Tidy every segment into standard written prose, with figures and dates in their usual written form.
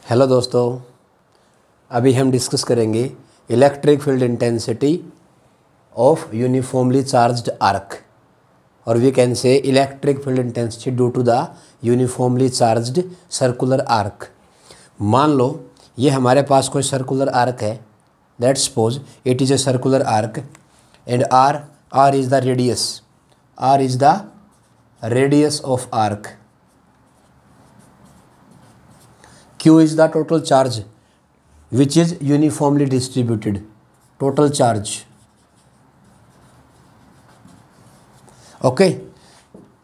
Hello दोस्तों, अभी हम डिस्कस करेंगे electric field intensity of uniformly charged arc, और we can say electric field intensity due to the uniformly charged circular arc. मान लो ये हमारे पास कोई सर्कुलर आर्क है, let's suppose it is a circular arc and R is the radius of arc, Q is the total charge which is uniformly distributed, total charge. Okay,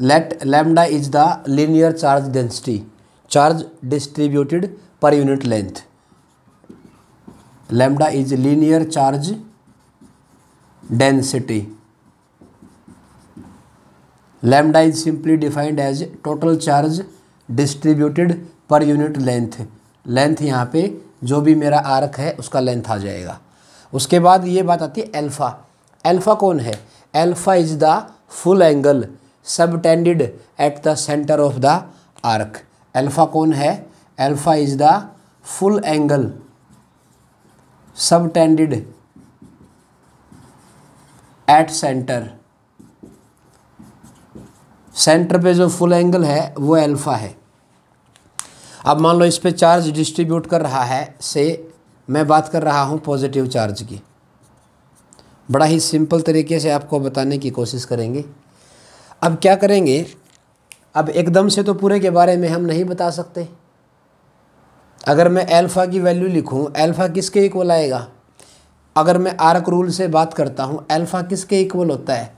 let lambda is the linear charge density, charge distributed per unit length. Lambda is linear charge density. Lambda is simply defined as total charge distributed per unit length यहाँ पे जो भी मेरा arc है उसका length आ जाएगा। उसके बाद ये बात आती है अल्फ़ा। अल्फ़ा कौन है? Alpha is the full angle subtended at the centre of the arc. Alpha कौन है? Alpha is the full angle subtended at centre. Centre पे जो फुल एंगल है वो अल्फ़ा है। अब मान लो इस पे चार्ज डिस्ट्रीब्यूट कर रहा है, से मैं बात कर रहा हूँ पॉजिटिव चार्ज की। बड़ा ही सिंपल तरीके से आपको बताने की कोशिश करेंगे। अब क्या करेंगे, अब एकदम से तो पूरे के बारे में हम नहीं बता सकते। अगर मैं अल्फ़ा की वैल्यू लिखूँ, अल्फ़ा किसके इक्वल आएगा? अगर मैं आर्क रूल से बात करता हूँ, अल्फ़ा किसके इक्वल होता है?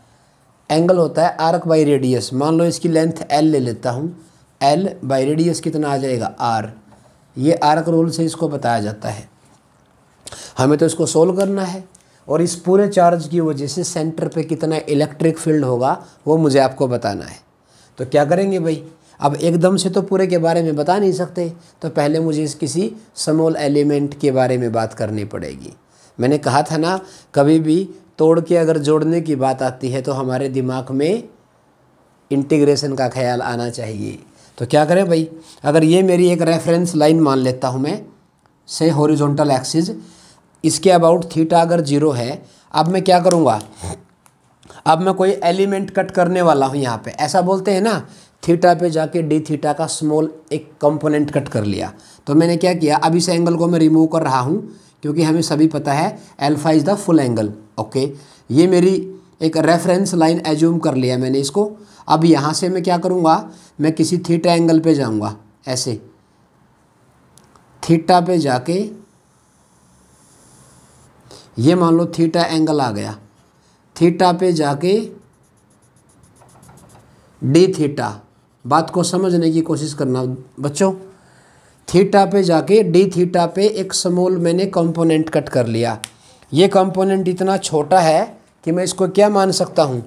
एंगल होता है आर्क बाई रेडियस। मान लो इसकी लेंथ L ले लेता हूँ, L बाई रेडियस कितना आ जाएगा? R। ये आर्क रूल से इसको बताया जाता है। हमें तो इसको सोल्व करना है, और इस पूरे चार्ज की वजह से सेंटर पे कितना इलेक्ट्रिक फील्ड होगा वो मुझे आपको बताना है। तो क्या करेंगे भाई, अब एकदम से तो पूरे के बारे में बता नहीं सकते, तो पहले मुझे इस किसी स्मॉल एलिमेंट के बारे में बात करनी पड़ेगी। मैंने कहा था ना, कभी भी तोड़ के अगर जोड़ने की बात आती है तो हमारे दिमाग में इंटीग्रेशन का ख्याल आना चाहिए। तो क्या करें भाई, अगर ये मेरी एक रेफरेंस लाइन मान लेता हूँ मैं, से हॉरिजॉन्टल एक्सिस, इसके अबाउट थीटा अगर 0 है, अब मैं क्या करूँगा, अब मैं कोई एलिमेंट कट करने वाला हूँ यहाँ पे। ऐसा बोलते हैं ना, थीटा पे जाके डी थीटा का स्मॉल एक कंपोनेंट कट कर लिया। तो मैंने क्या किया, अब इस एंगल को मैं रिमूव कर रहा हूँ, क्योंकि हमें सभी पता है alpha is the full angle. Okay, ये मेरी एक रेफरेंस लाइन एज्यूम कर लिया मैंने इसको। अब यहाँ से मैं क्या करूँगा, मैं किसी थीटा एंगल पे जाऊँगा, ऐसे थीटा पे जाके, ये मान लो थीटा एंगल आ गया, थीटा पे जाके डी थीटा। बात को समझने की कोशिश करना बच्चों। थीटा पे जाके डी थीटा पे एक स्मॉल मैंने कंपोनेंट कट कर लिया। ये कंपोनेंट इतना छोटा है कि मैं इसको क्या मान सकता हूँ,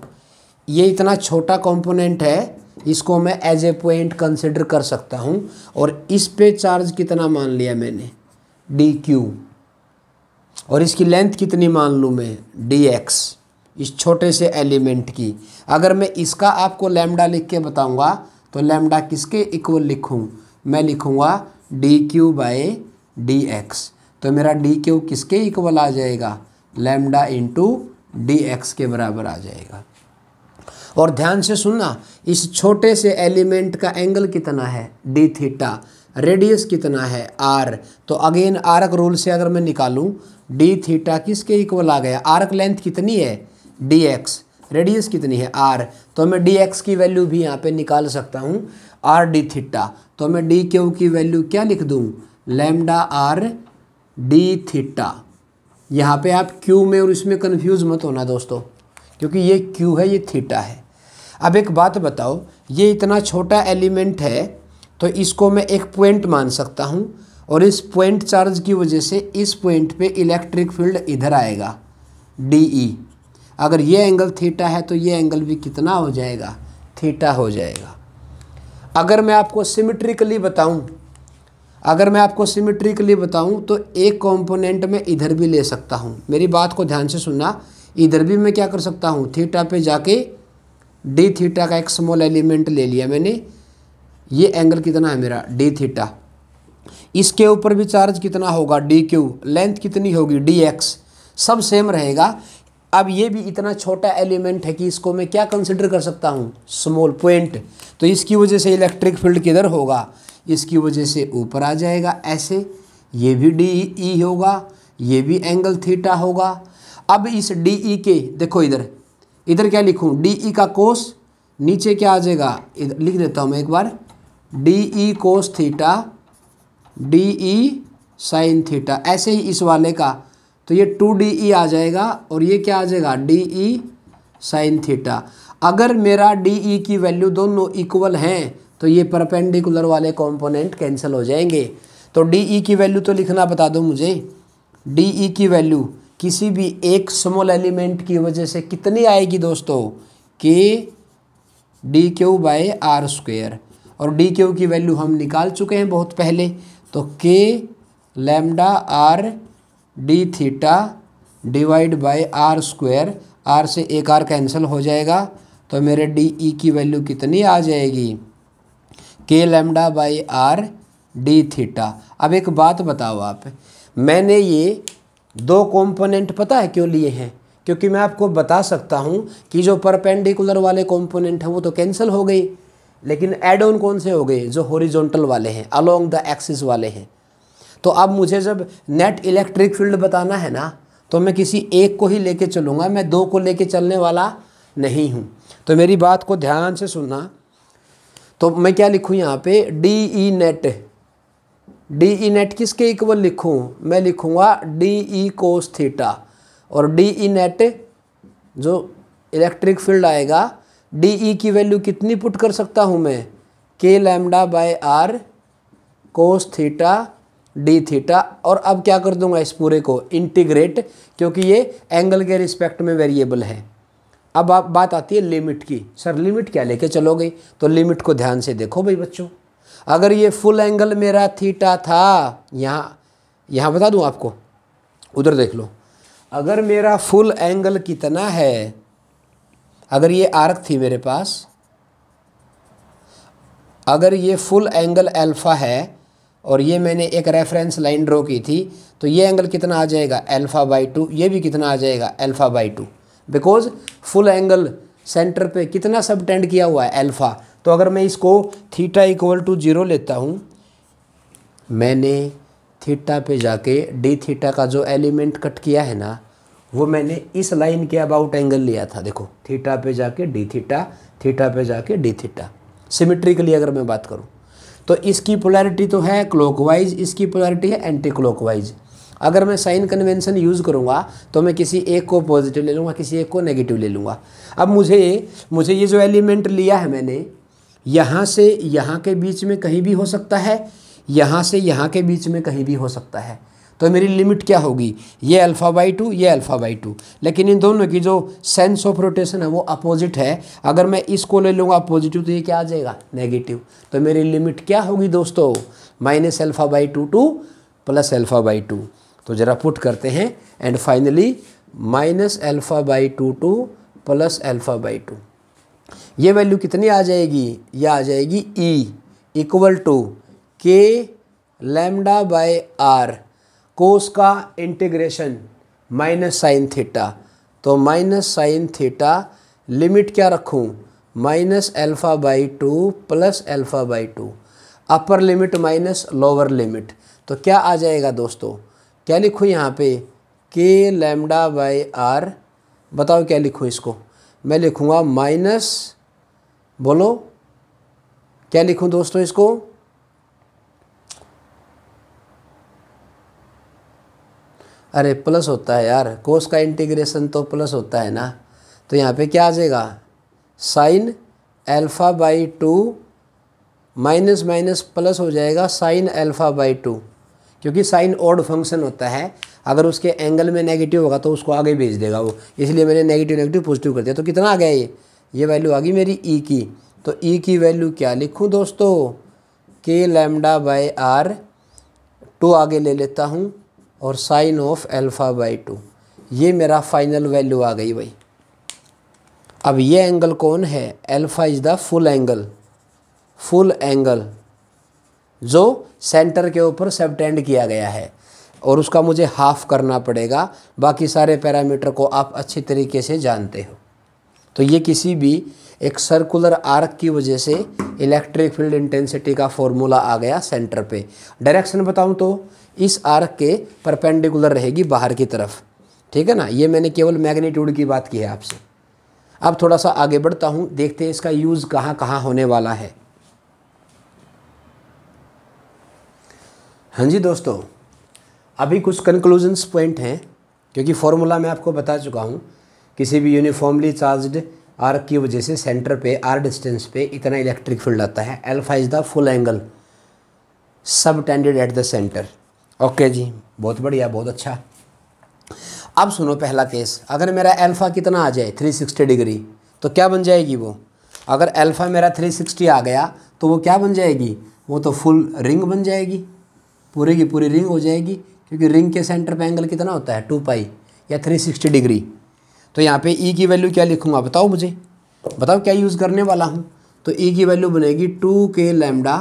ये इतना छोटा कंपोनेंट है, इसको मैं एज ए पॉइंट कंसिडर कर सकता हूँ। और इस पे चार्ज कितना मान लिया मैंने, dq, और इसकी लेंथ कितनी मान लूँ मैं, dx, इस छोटे से एलिमेंट की। अगर मैं इसका आपको लैम्डा लिख के बताऊँगा तो लैम्डा किसके इक्वल लिखूँ, मैं लिखूँगा dq बाय dx। तो मेरा dq किसके इक्वल आ जाएगा, लैम्डा इंटू dx के बराबर आ जाएगा। और ध्यान से सुनना, इस छोटे से एलिमेंट का एंगल कितना है, डी थीटा, रेडियस कितना है, r। तो अगेन आर्क रूल से अगर मैं निकालूं, डी थीटा किसके इक्वल आ गया, आर्क लेंथ कितनी है, dx, रेडियस कितनी है, r। तो मैं dx की वैल्यू भी यहाँ पे निकाल सकता हूँ, r डी थीटा। तो मैं dq की वैल्यू क्या लिख दूँ, लैम्डा r डी थीटा। यहाँ पे आप q में और इसमें कन्फ्यूज़ मत होना दोस्तों, क्योंकि ये q है, ये थीटा है। अब एक बात बताओ, ये इतना छोटा एलिमेंट है तो इसको मैं एक पॉइंट मान सकता हूँ, और इस पॉइंट चार्ज की वजह से इस पॉइंट पे इलेक्ट्रिक फील्ड इधर आएगा, DE। अगर ये एंगल थीटा है तो ये एंगल भी कितना हो जाएगा, थीटा हो जाएगा। अगर मैं आपको सिमेट्रिकली बताऊं, तो एक कंपोनेंट में इधर भी ले सकता हूं। मेरी बात को ध्यान से सुनना, इधर भी मैं क्या कर सकता हूं, थीटा पे जाके डी थीटा का एक स्मॉल एलिमेंट ले लिया मैंने। ये एंगल कितना है मेरा, डी थीटा। इसके ऊपर भी चार्ज कितना होगा डी क्यू, लेंथ कितनी होगी डी एक्स, सब सेम रहेगा। अब ये भी इतना छोटा एलिमेंट है कि इसको मैं क्या कंसिडर कर सकता हूँ, स्मॉल पॉइंट। तो इसकी वजह से इलेक्ट्रिक फील्ड किधर होगा, इसकी वजह से ऊपर आ जाएगा ऐसे। ये भी डी ई होगा, ये भी एंगल थीटा होगा। अब इस डी ई के देखो इधर, इधर क्या लिखूँ, डी ई का कोस, नीचे क्या आ जाएगा, इधर लिख देता हूँ मैं एक बार, d E cos theta d E sine theta. ऐसे ही इस वाले का तो ये 2DE आ जाएगा और ये क्या आ जाएगा DE साइन थीटा। अगर मेरा DE की वैल्यू दोनों इक्वल हैं तो ये परपेंडिकुलर वाले कंपोनेंट कैंसिल हो जाएंगे। तो DE की वैल्यू तो लिखना बता दो मुझे। DE की वैल्यू किसी भी एक स्मॉल एलिमेंट की वजह से कितनी आएगी दोस्तों, K dQ/r²। और DQ की वैल्यू हम निकाल चुके हैं बहुत पहले, तो K lambda r d theta divide, r से एक r कैंसिल हो जाएगा, तो मेरे DE की वैल्यू कितनी आ जाएगी, K λ/r डी थीटा। अब एक बात बताओ आप, मैंने ये दो कंपोनेंट पता है क्यों लिए हैं, क्योंकि मैं आपको बता सकता हूँ कि जो परपेंडिकुलर वाले कंपोनेंट हैं वो तो कैंसिल हो गई, लेकिन एड ऑन कौन से हो गए, जो हॉरिजॉन्टल वाले हैं, अलोंग द एक्सिस वाले हैं। तो अब मुझे जब नेट इलेक्ट्रिक फील्ड बताना है ना, तो मैं किसी एक को ही लेके चलूँगा, मैं दो को लेके चलने वाला नहीं हूँ। तो मेरी बात को ध्यान से सुनना। तो मैं क्या लिखूँ यहाँ पे, DE नेट, DE नेट किसके इक्वल लिखूँ, मैं लिखूँगा DE कोस थीटा। और DE नेट जो इलेक्ट्रिक फील्ड आएगा, DE की वैल्यू कितनी पुट कर सकता हूँ मैं, K λ/r कोस थीटा डी थीटा। और अब क्या कर दूंगा, इस पूरे को इंटीग्रेट, क्योंकि ये एंगल के रिस्पेक्ट में वेरिएबल है। अब आप बात आती है लिमिट की, सर लिमिट क्या लेके चलोगे, तो लिमिट को ध्यान से देखो भाई बच्चों। अगर ये फुल एंगल मेरा थीटा था, यहाँ बता दूं आपको, उधर देख लो, अगर मेरा फुल एंगल कितना है, अगर ये आर्क थी मेरे पास, अगर ये फुल एंगल अल्फा है और ये मैंने एक रेफरेंस लाइन ड्रॉ की थी, तो ये एंगल कितना आ जाएगा α/2, ये भी कितना आ जाएगा α/2, बिकॉज फुल एंगल सेंटर पे कितना सबटेंड किया हुआ है अल्फा। तो अगर मैं इसको थीटा = 0 लेता हूँ, मैंने थीटा पे जाके डी थीटा का जो एलिमेंट कट किया है ना, वो मैंने इस लाइन के अबाउट एंगल लिया था। देखो थीटा पे जाके डी थीटा, थीटा पे जाके डी थीटा, सिमेट्रिकली अगर मैं बात करूँ तो इसकी पोलैरिटी तो है क्लॉकवाइज, इसकी पोलैरिटी है एंटी क्लॉकवाइज। अगर मैं साइन कन्वेंशन यूज़ करूँगा तो मैं किसी एक को पॉजिटिव ले लूँगा, किसी एक को नेगेटिव ले लूँगा। अब मुझे ये जो एलिमेंट लिया है मैंने, यहाँ से यहाँ के बीच में कहीं भी हो सकता है, यहाँ से यहाँ के बीच में कहीं भी हो सकता है। तो मेरी लिमिट क्या होगी, ये α/2, ये α/2, लेकिन इन दोनों की जो सेंस ऑफ रोटेशन है वो अपोजिट है। अगर मैं इसको ले लूँगा पॉजिटिव तो ये क्या आ जाएगा, नेगेटिव। तो मेरी लिमिट क्या होगी दोस्तों, -α/2 टू +α/2। तो ज़रा पुट करते हैं, एंड फाइनली -α/2 टू +α/2। ये वैल्यू कितनी आ जाएगी, ये आ जाएगी E = K λ/r कोस का इंटीग्रेशन -sin थीटा। तो -sin थीटा, लिमिट क्या रखूँ, -α/2 +α/2, upper limit minus lower limit. तो क्या आ जाएगा दोस्तों, क्या लिखूँ यहाँ पे, K λ/r, बताओ क्या लिखूँ इसको, मैं लिखूँगा माइनस, बोलो क्या लिखूँ दोस्तों इसको, अरे प्लस होता है यार, कोस का इंटीग्रेशन तो प्लस होता है ना। तो यहाँ पे क्या आ जाएगा, sin α/2 माइनस माइनस प्लस हो जाएगा sin α/2, क्योंकि साइन ऑड फंक्शन होता है, अगर उसके एंगल में नेगेटिव होगा तो उसको आगे भेज देगा वो, इसलिए मैंने नेगेटिव नेगेटिव पॉजिटिव कर दिया। तो कितना आ गया ये वैल्यू आ गई मेरी E की। तो E की वैल्यू क्या लिखूँ दोस्तों, K λ/r, 2 आगे ले लेता हूँ, और साइन ऑफ α/2, ये मेरा फाइनल वैल्यू आ गई भाई। अब ये एंगल कौन है, alpha is the full angle, जो सेंटर के ऊपर सबटेंड किया गया है, और उसका मुझे हाफ करना पड़ेगा। बाकी सारे पैरामीटर को आप अच्छी तरीके से जानते हो। तो ये किसी भी एक सर्कुलर आर्क की वजह से इलेक्ट्रिक फील्ड इंटेंसिटी का फॉर्मूला आ गया सेंटर पे। डायरेक्शन बताऊं तो इस आर्क के परपेंडिकुलर रहेगी बाहर की तरफ, ठीक है ना। ये मैंने केवल मैग्नीट्यूड की बात की है आपसे। अब थोड़ा सा आगे बढ़ता हूं, देखते हैं इसका यूज़ कहाँ कहाँ होने वाला है। हाँ जी दोस्तों, अभी कुछ कंक्लूजन्स पॉइंट हैं, क्योंकि फॉर्मूला मैं आपको बता चुका हूँ। किसी भी यूनिफॉर्मली चार्ज्ड आर्क की वजह से सेंटर पे आर डिस्टेंस पे इतना इलेक्ट्रिक फील्ड आता है। Alpha is the full angle subtended at the centre. Okay जी, बहुत बढ़िया, बहुत अच्छा। अब सुनो पहला केस, अगर मेरा अल्फा कितना आ जाए 360 डिग्री, तो क्या बन जाएगी वो। अगर अल्फा मेरा 360 आ गया तो वो क्या बन जाएगी, वो तो फुल रिंग बन जाएगी, पूरी की पूरी रिंग हो जाएगी। क्योंकि रिंग के सेंटर पे एंगल कितना होता है 2 पाई या 360 डिग्री। तो यहाँ पे ई की वैल्यू क्या लिखूँगा बताओ मुझे, बताओ क्या यूज़ करने वाला हूँ। तो ई की वैल्यू बनेगी 2k लैम्डा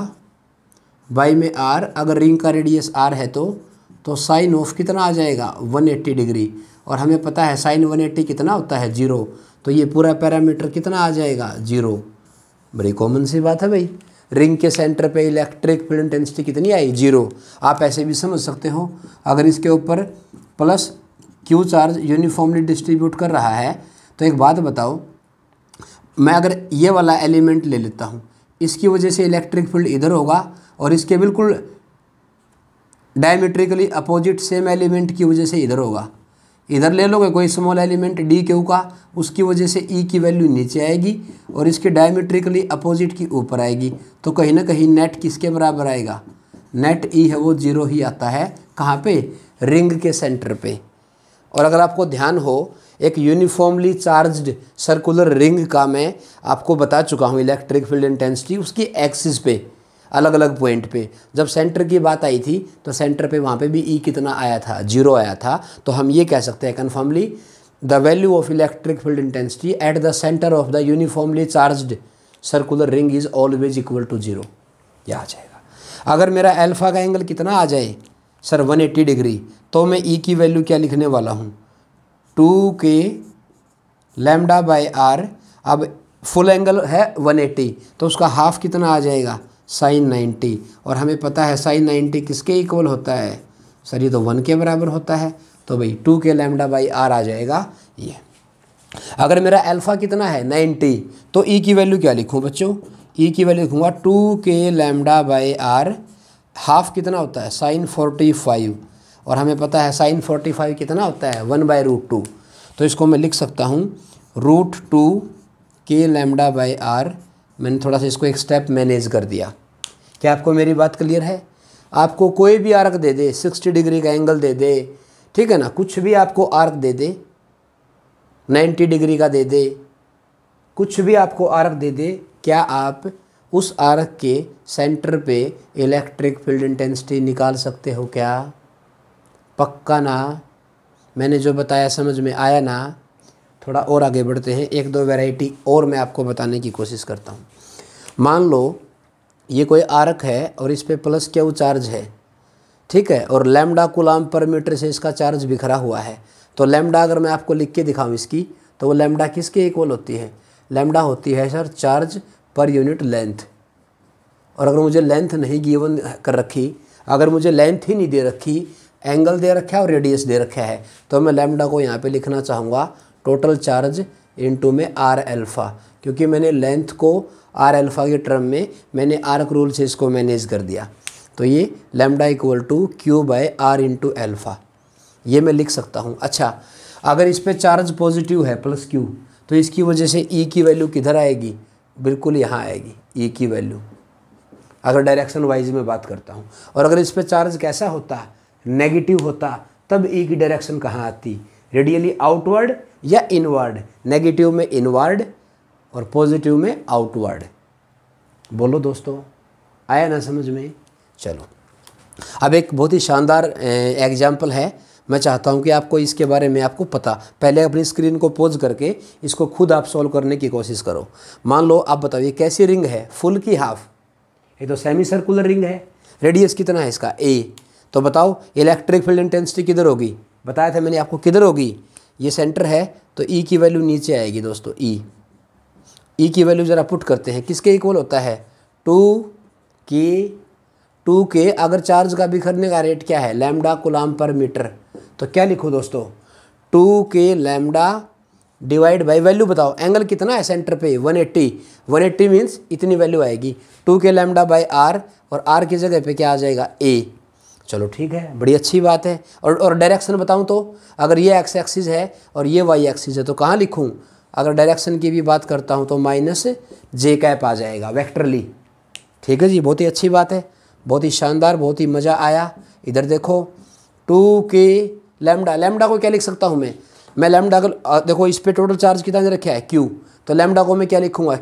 बाई में आर। अगर रिंग का रेडियस आर है तो साइन ऑफ कितना आ जाएगा 180 डिग्री, और हमें पता है साइन 180 कितना होता है 0। तो ये पूरा पैरामीटर कितना आ जाएगा 0। बड़ी कॉमन सी बात है भाई। रिंग के सेंटर पे इलेक्ट्रिक फील्ड इंटेंसिटी कितनी आई 0। आप ऐसे भी समझ सकते हो, अगर इसके ऊपर plus Q charge uniformly distribute कर रहा है, तो एक बात बताओ, मैं अगर ये वाला एलिमेंट ले लेता हूँ, इसकी वजह से इलेक्ट्रिक फील्ड इधर होगा, और इसके बिल्कुल डायमेट्रिकली अपोजिट सेम एलिमेंट की वजह से इधर होगा। इधर ले लोगे कोई स्मॉल एलिमेंट डी क्यू का, उसकी वजह से ई की वैल्यू नीचे आएगी और इसके डायमेट्रिकली अपोजिट की ऊपर आएगी। तो कहीं ना कहीं नेट किसके बराबर आएगा, नेट ई है वो 0 ही आता है। कहाँ पे, रिंग के सेंटर पे। और अगर आपको ध्यान हो, एक यूनिफॉर्मली चार्ज्ड सर्कुलर रिंग का मैं आपको बता चुका हूँ इलेक्ट्रिक फील्ड इंटेंसिटी उसकी एक्सिस पे, अलग अलग पॉइंट पे। जब सेंटर की बात आई थी तो सेंटर पे वहाँ पे भी ई कितना आया था 0 आया था। तो हम ये कह सकते हैं confirmly the value of electric field intensity at the centre of the uniformly charged circular ring is always equal to 0। ये आ जाएगा। अगर मेरा अल्फा का एंगल कितना आ जाए सर 180 डिग्री, तो मैं ई की वैल्यू क्या लिखने वाला हूँ 2k लैम्डा बाई आर। अब फुल एंगल है 180, तो उसका हाफ कितना आ जाएगा साइन 90। और हमें पता है साइन 90 किसके इक्वल होता है सर, ये तो 1 के बराबर होता है। तो भाई 2k लैम्डा बाई आर आ जाएगा ये। अगर मेरा अल्फा कितना है 90, तो ई की वैल्यू क्या लिखूँ बच्चों, ई की वैल्यू लिखूँगा 2k lambda by are. Half कितना होता है साइन 45, और हमें पता है साइन 45 कितना होता है 1/√2। तो इसको मैं लिख सकता हूँ √2k लैम्डा बाई आर। मैंने थोड़ा सा इसको एक स्टेप मैनेज कर दिया। क्या आपको मेरी बात क्लियर है। आपको कोई भी आर्क दे दे, 60 डिग्री का एंगल दे दे, ठीक है ना, कुछ भी आपको आर्क दे दे, 90 डिग्री का दे दे, कुछ भी आपको आर्क दे दे, क्या आप उस आर्क के सेंटर पे इलेक्ट्रिक फील्ड इंटेंसिटी निकाल सकते हो क्या, पक्का ना। मैंने जो बताया समझ में आया ना। थोड़ा और आगे बढ़ते हैं, एक दो वैरायटी और मैं आपको बताने की कोशिश करता हूँ। मान लो ये कोई आर्क है और इस पे प्लस क्यू चार्ज है, ठीक है, और लैम्डा कूलाम पर मीटर से इसका चार्ज बिखरा हुआ है। तो लैम्डा अगर मैं आपको लिख के दिखाऊँ इसकी, तो वो लैम्डा किसके इक्वल होती है, लैम्डा होती है sir charge per unit length. और अगर मुझे लेंथ नहीं गिवन कर रखी, अगर मुझे लेंथ ही नहीं दे रखी, एंगल दे रखा है और रेडियस दे रखा है, तो मैं लैम्डा को यहाँ पे लिखना चाहूँगा टोटल चार्ज इनटू में आर अल्फ़ा, क्योंकि मैंने लेंथ को आर अल्फ़ा के टर्म में मैंने आर्क रूल से इसको मैनेज कर दिया। तो ये lambda equal to q by r into alpha, ये मैं लिख सकता हूँ। अच्छा, अगर इस पर चार्ज पॉजिटिव है प्लस क्यू, तो इसकी वजह से ई की वैल्यू किधर आएगी, बिल्कुल यहाँ आएगी ई की वैल्यू, अगर डायरेक्शन वाइज में बात करता हूँ। और अगर इस पर चार्ज कैसा होता, नेगेटिव होता, तब ई की डायरेक्शन कहाँ आती, रेडियली आउटवर्ड या इनवर्ड। नेगेटिव में इनवर्ड और पॉजिटिव में आउटवर्ड। बोलो दोस्तों, आया ना समझ में। चलो, अब एक बहुत ही शानदार एग्जाम्पल है, मैं चाहता हूँ कि आपको इसके बारे में आपको पता, पहले अपनी स्क्रीन को पॉज करके इसको खुद आप सॉल्व करने की कोशिश करो। मान लो आप बताइए कैसी रिंग है, फुल की हाफ, ये तो सेमी सर्कुलर रिंग है। रेडियस कितना है इसका a। तो बताओ इलेक्ट्रिक फील्ड इंटेंसिटी किधर होगी, बताया था मैंने आपको किधर होगी, ये सेंटर है तो E की वैल्यू नीचे आएगी दोस्तों। E की वैल्यू ज़रा पुट करते हैं, किसके इक्वल होता है 2K अगर चार्ज का बिखरने का रेट क्या है लैम्डा कूलाम पर मीटर, तो क्या लिखो दोस्तों 2K lambda divide by value बताओ एंगल कितना है सेंटर पे 180 मीन्स इतनी वैल्यू आएगी 2K लैम्डा बाई R, और R की जगह पे क्या आ जाएगा A। चलो ठीक है, बड़ी अच्छी बात है। और डायरेक्शन बताऊं तो अगर ये एक्स एक्सिस है और ये वाई एक्सिस है तो कहाँ लिखूं, अगर डायरेक्शन की भी बात करता हूं तो -j आ जाएगा वेक्टरली। ठीक है जी, बहुत ही अच्छी बात है, बहुत ही शानदार, बहुत ही मज़ा आया। इधर देखो 2K लैम्डा को क्या लिख सकता हूँ मैं लैम्डा को देखो इस पे टोटल चार्ज कितना दे रखा है Q, तो लैम्डा को मैं क्या लिखूँगा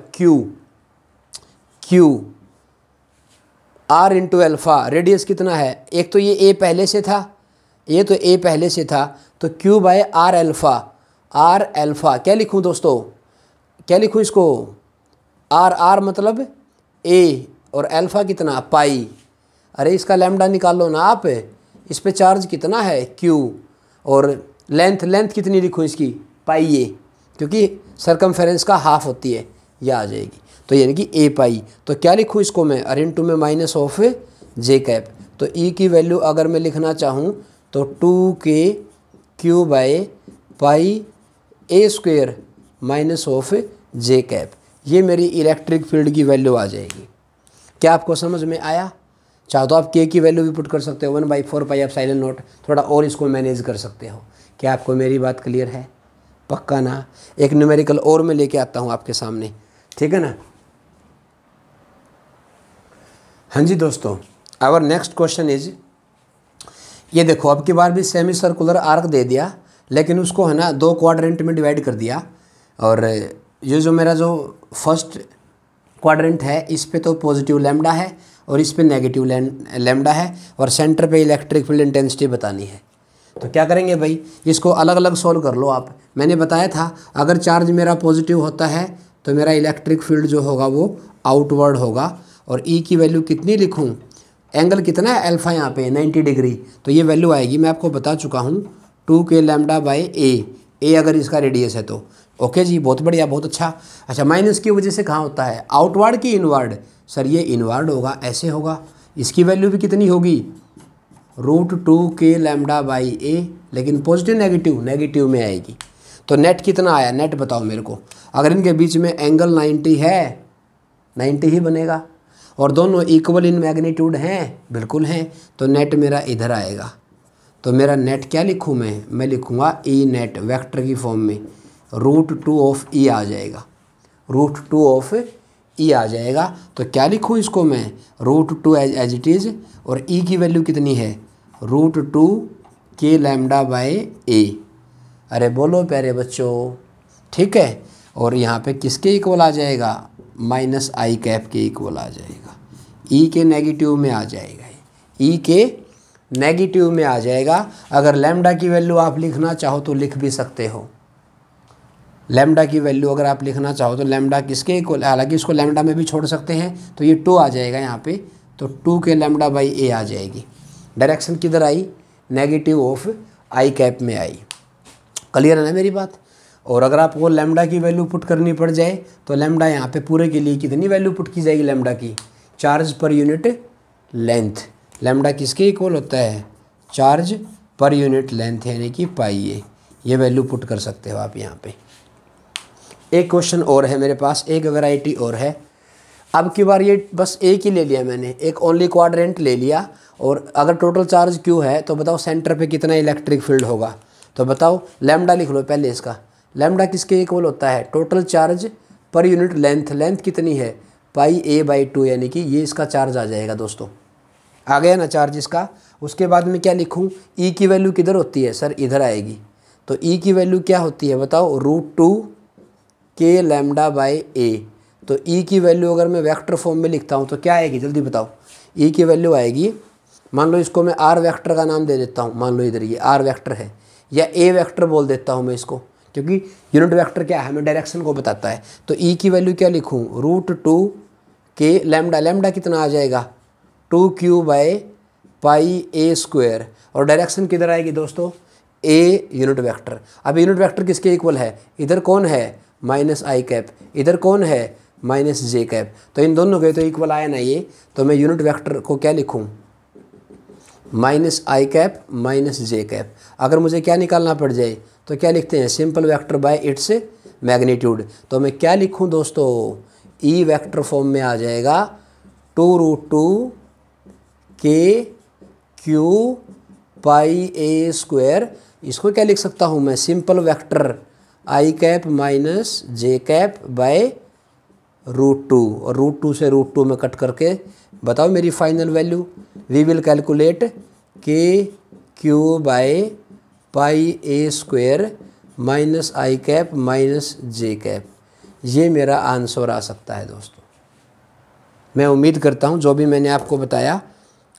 Q R into alpha. Radius कितना है, एक तो ये A पहले से था, तो Q बाय R एल्फ़ा क्या लिखूँ दोस्तों, क्या लिखूँ इसको R मतलब A और एल्फ़ा कितना पाई। अरे इसका लैम्डा निकाल लो ना आप, इस पे चार्ज कितना है Q, और लेंथ कितनी लिखूँ इसकी पाई A, क्योंकि सरकमफेरेंस का हाफ होती है, ये आ जाएगी, तो यानी कि A पाई। तो क्या लिखूँ इसको मैं R इंटू में -j। तो E की वैल्यू अगर मैं लिखना चाहूँ तो 2K by pi A² -j। ये मेरी इलेक्ट्रिक फील्ड की वैल्यू आ जाएगी। क्या आपको समझ में आया? चाहो तो आप K की वैल्यू भी पुट कर सकते हो 1/4πε0, थोड़ा और इसको मैनेज कर सकते हो। क्या आपको मेरी बात क्लियर है? पक्का ना? एक न्यूमेरिकल और मैं लेके आता हूँ आपके सामने, ठीक है ना। हाँ जी दोस्तों, आवर नेक्स्ट क्वेश्चन इज, ये देखो अब की बार भी सेमी सर्कुलर आर्क दे दिया, लेकिन उसको है ना 2 क्वाड्रेंट में डिवाइड कर दिया, और ये जो मेरा जो फर्स्ट क्वाड्रेंट है इस पे तो पॉजिटिव लैम्डा है और इस पे नेगेटिव लैम्डा है, और सेंटर पे इलेक्ट्रिक फील्ड इंटेंसिटी बतानी है। तो क्या करेंगे भाई, इसको अलग अलग सॉल्व कर लो आप। मैंने बताया था अगर चार्ज मेरा पॉजिटिव होता है तो मेरा इलेक्ट्रिक फील्ड जो होगा वो आउटवर्ड होगा, और E की वैल्यू कितनी लिखूं, एंगल कितना है अल्फा यहाँ पे 90 डिग्री, तो ये वैल्यू आएगी, मैं आपको बता चुका हूँ 2K लैम्डा बाई A अगर इसका रेडियस है तो। ओके जी, बहुत बढ़िया, बहुत अच्छा। अच्छा, माइनस की वजह से कहाँ होता है, आउटवर्ड की इनवर्ड, सर ये इनवर्ड होगा, ऐसे होगा। इसकी वैल्यू भी कितनी होगी √2K लैम्डा बाई A, लेकिन पॉजिटिव नेगेटिव में आएगी। तो नेट कितना आया, नेट बताओ मेरे को। अगर इनके बीच में एंगल 90 है, 90 ही बनेगा, और दोनों इक्वल इन मैग्नीट्यूड हैं, बिल्कुल हैं, तो नेट मेरा इधर आएगा। तो मेरा नेट क्या लिखूँ मैं लिखूँगा E नेट वेक्टर की फॉर्म में, √2 ऑफ E आ जाएगा, √2 ऑफ E आ जाएगा। तो क्या लिखूँ इसको मैं √2 एज इट इज़, और E की वैल्यू कितनी है √2K लैम्डा बाई A। अरे बोलो प्यारे बच्चों, ठीक है। और यहाँ पे किसके इक्वल आ जाएगा, -i कैप के इक्वल आ जाएगा, E के नेगेटिव में आ जाएगा, E के नेगेटिव में आ जाएगा। अगर लैम्डा की वैल्यू आप लिखना चाहो तो लिख भी सकते हो, लैम्डा की वैल्यू अगर आप लिखना चाहो तो लैम्डा किसके इक्वल, हालांकि इसको लैम्डा में भी छोड़ सकते हैं, तो ये 2 आ जाएगा यहाँ पे, तो 2K लैम्डा बाई A आ जाएगी। डायरेक्शन किधर आई, नेगेटिव ऑफ I कैप में आई। क्लियर है ना मेरी बात? और अगर आपको लैम्डा की वैल्यू पुट करनी पड़ जाए तो लैम्डा यहाँ पे पूरे के लिए कितनी वैल्यू पुट की जाएगी लैम्डा की, charge per unit length. Lambda किसके इक्वल होता है, चार्ज पर यूनिट लेंथ, यानी कि पाई A। ये वैल्यू पुट कर सकते हो आप यहाँ पे। एक क्वेश्चन और है मेरे पास, एक वैरायटी और है। अब की बार ये बस एक ही ले लिया मैंने, एक ओनली क्वाड्रेंट ले लिया, और अगर टोटल चार्ज Q है तो बताओ सेंटर पे कितना इलेक्ट्रिक फील्ड होगा। तो बताओ लैम्डा लिख लो पहले इसका, लैम्डा किसके इक्वल होता है, total charge per unit length, length कितनी है पाई A/2, यानी कि ये इसका चार्ज आ जाएगा दोस्तों। आ गया ना चार्ज इसका। उसके बाद में क्या लिखूँ, E की वैल्यू किधर होती है, सर इधर आएगी। तो E की वैल्यू क्या होती है बताओ, √2K लैम्डा बाई A। तो E की वैल्यू अगर मैं वेक्टर फॉर्म में लिखता हूँ तो क्या आएगी, जल्दी बताओ। E की वैल्यू आएगी, मान लो इसको मैं R वेक्टर का नाम दे देता हूँ, मान लो इधर ये R वेक्टर है, या A वेक्टर बोल देता हूँ मैं इसको, क्योंकि यूनिट वेक्टर क्या है, हमें डायरेक्शन को बताता है। तो E की वैल्यू क्या लिखूँ, के लैम्डा, लैम्डा कितना आ जाएगा 2q/πa²। और डायरेक्शन किधर आएगी दोस्तों, ए यूनिट वेक्टर। अब यूनिट वेक्टर किसके इक्वल है, इधर कौन है -i, इधर कौन है -j। तो इन दोनों के तो इक्वल आया ना ये, तो मैं यूनिट वेक्टर को क्या लिखूं -i -j। अगर मुझे क्या निकालना पड़ जाए तो क्या लिखते हैं, simple vector by its magnitude. तो मैं क्या लिखूं दोस्तों, ई वेक्टर फॉर्म में आ जाएगा 2√2 kq/πa²। इसको क्या लिख सकता हूँ मैं, सिंपल वेक्टर i -j/√2, और √2 से √2 में कट करके बताओ मेरी final value. We will calculate kq/πa² -i -j। ये मेरा आंसर आ सकता है दोस्तों। मैं उम्मीद करता हूँ जो भी मैंने आपको बताया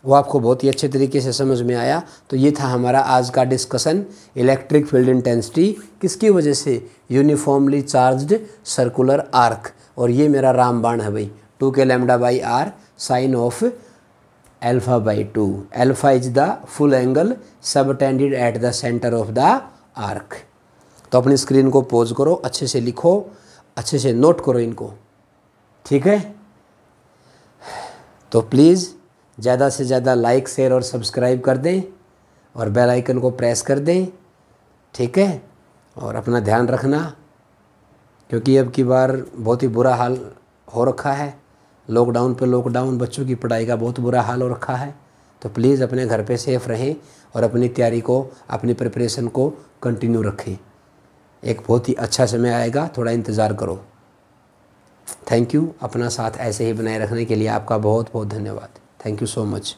वो आपको बहुत ही अच्छे तरीके से समझ में आया। तो ये था हमारा आज का डिस्कशन, इलेक्ट्रिक फील्ड इंटेंसिटी किसकी वजह से, यूनिफॉर्मली चार्ज्ड सर्कुलर आर्क। और ये मेरा रामबाण है भाई, 2k λ/r sine of α/2। Alpha is the full angle subtended at the centre of the arc. तो अपनी स्क्रीन को पॉज करो, अच्छे से लिखो, अच्छे से नोट करो इनको, ठीक है। तो प्लीज़ ज़्यादा से ज़्यादा लाइक, शेयर और सब्सक्राइब कर दें और बेल आइकन को प्रेस कर दें, ठीक है। और अपना ध्यान रखना, क्योंकि अब की बार बहुत ही बुरा हाल हो रखा है, लॉकडाउन पे लॉकडाउन, बच्चों की पढ़ाई का बहुत बुरा हाल हो रखा है। तो प्लीज़ अपने घर पे सेफ रहें और अपनी तैयारी को, अपनी प्रिपरेशन को कंटिन्यू रखें। एक बहुत ही अच्छा समय आएगा, थोड़ा इंतज़ार करो। Thank you. अपना साथ ऐसे ही बनाए रखने के लिए आपका बहुत बहुत धन्यवाद। Thank you so much.